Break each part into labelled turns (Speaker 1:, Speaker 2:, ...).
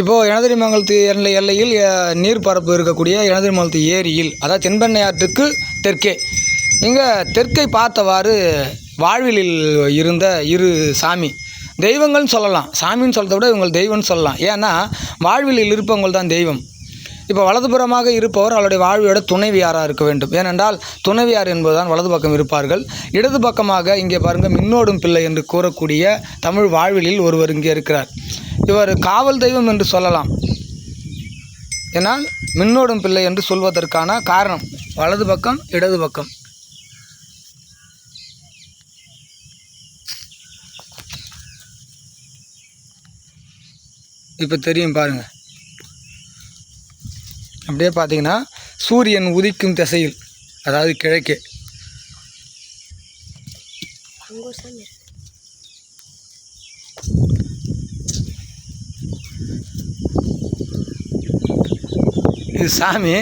Speaker 1: இப்போது எனதிரிமங்கலத்து எல்லையில் நீர்ப்பரப்பு இருக்கக்கூடிய எனதிரிமங்கலத்து ஏரியில், அதாவது தென்பெண்ணை ஆற்றுக்கு தெற்கே, இங்கே தெற்கை பார்த்தவாறு வாழ்விலில் இருந்த இரு சாமி தெய்வங்கள்னு சொல்லலாம். சாமின்னு சொல்கிறத விட இவங்க தெய்வம்னு சொல்லலாம். ஏன்னா வாழ்விலில் இருப்பவங்கள் தான் தெய்வம். இப்போ வலதுபுறமாக இருப்பவர் அவருடைய வாழ்வியோட துணைவியாராக இருக்க வேண்டும். ஏனென்றால் துணைவியார் என்பதுதான் வலது பக்கம் இருப்பார்கள். இடது பக்கமாக இங்கே பாருங்கள், மின்னோடும் பிள்ளை என்று கூறக்கூடிய தமிழ் வாழ்விலில் ஒருவர் இங்கே இருக்கிறார். இவர் காவல் தெய்வம் என்று சொல்லலாம். ஏன்னால் மின்னோடும் பிள்ளை என்று சொல்வதற்கான காரணம் வலது பக்கம் இடது பக்கம். இப்போ தெரியும் பாருங்கள். அப்படியே பார்த்தீங்கன்னா சூரியன் உதிக்கும் திசையில், அதாவது கிழக்கே. இது சாமி.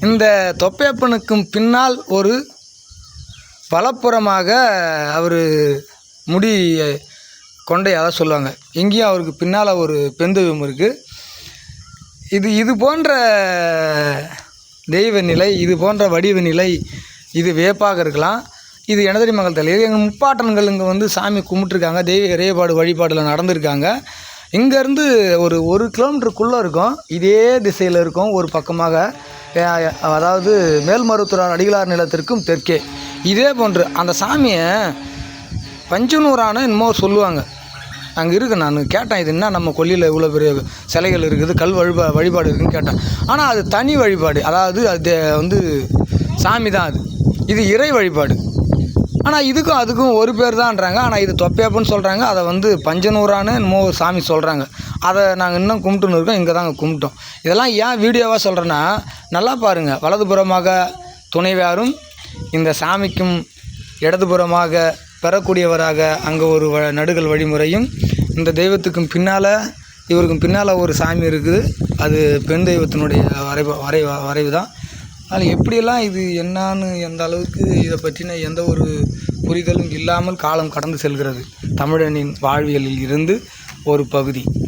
Speaker 1: இந்த தொப்பையப்பனுக்கும் பின்னால் ஒரு வலப்புறமாக அவர் முடி கொண்டையாக சொல்லுவாங்க. இங்கேயும் அவருக்கு பின்னால் ஒரு பெண் தெய்வம் இருக்குது. இது போன்ற தெய்வ நிலை, இது போன்ற வடிவ நிலை, இது வியப்பாக இருக்கலாம். இது எனதிரிமங்கலத்தில் எங்கள் முப்பாட்டன்கள் இங்கே சாமி கும்பிட்டுருக்காங்க. தெய்வ இறைபாடு வழிபாடில் நடந்திருக்காங்க. இங்கேருந்து ஒரு கிலோமீட்டருக்குள்ளே இருக்கும். இதே திசையில் இருக்கும். ஒரு பக்கமாக, அதாவது மேல்மருவத்தூர் அடிகளார் நிலத்திற்கும் தெற்கே இதே போன்று அந்த சாமியை பஞ்சனூரான என்னமோ சொல்லுவாங்க. அங்கே இருக்குது. நான் கேட்டேன், இது என்ன நம்ம கொல்லியில் இவ்வளோ பெரிய சிலைகள் இருக்குது, கல் வழிபாடு இருக்குதுன்னு கேட்டேன். ஆனால் அது தனி வழிபாடு, அதாவது அது சாமி தான். இது இறை வழிபாடு. ஆனால் இதுக்கும் அதுக்கும் ஒரு பேர் தான்றாங்க. ஆனால் இது தொப்பையப்பன்னு சொல்கிறாங்க. அதை பஞ்சனூரான என்னமோ ஒரு சாமி சொல்கிறாங்க. அதை நாங்கள் இன்னும் கும்பிட்டுன்னு இருக்கோம். இங்கே தாங்க கும்பிட்டோம். இதெல்லாம் ஏன் வீடியோவாக சொல்கிறேன்னா, நல்லா பாருங்கள். வலதுபுறமாக துணைவியாரும் இந்த சாமிக்கும் இடதுபுறமாக பெறக்கூடியவராக அங்கே ஒரு நடுகள் வழிமுறையும், இந்த தெய்வத்துக்கும் பின்னால் இவருக்கும் பின்னால் ஒரு சாமி இருக்குது. அது பெண் தெய்வத்தினுடைய வரைவு தான். அதில் எப்படியெல்லாம் இது என்னான்னு எந்த அளவுக்கு இதை பற்றின எந்த ஒரு புரிதலும் இல்லாமல் காலம் கடந்து செல்கிறது. தமிழனின் வாழ்வியலில் இருந்து ஒரு பகுதி.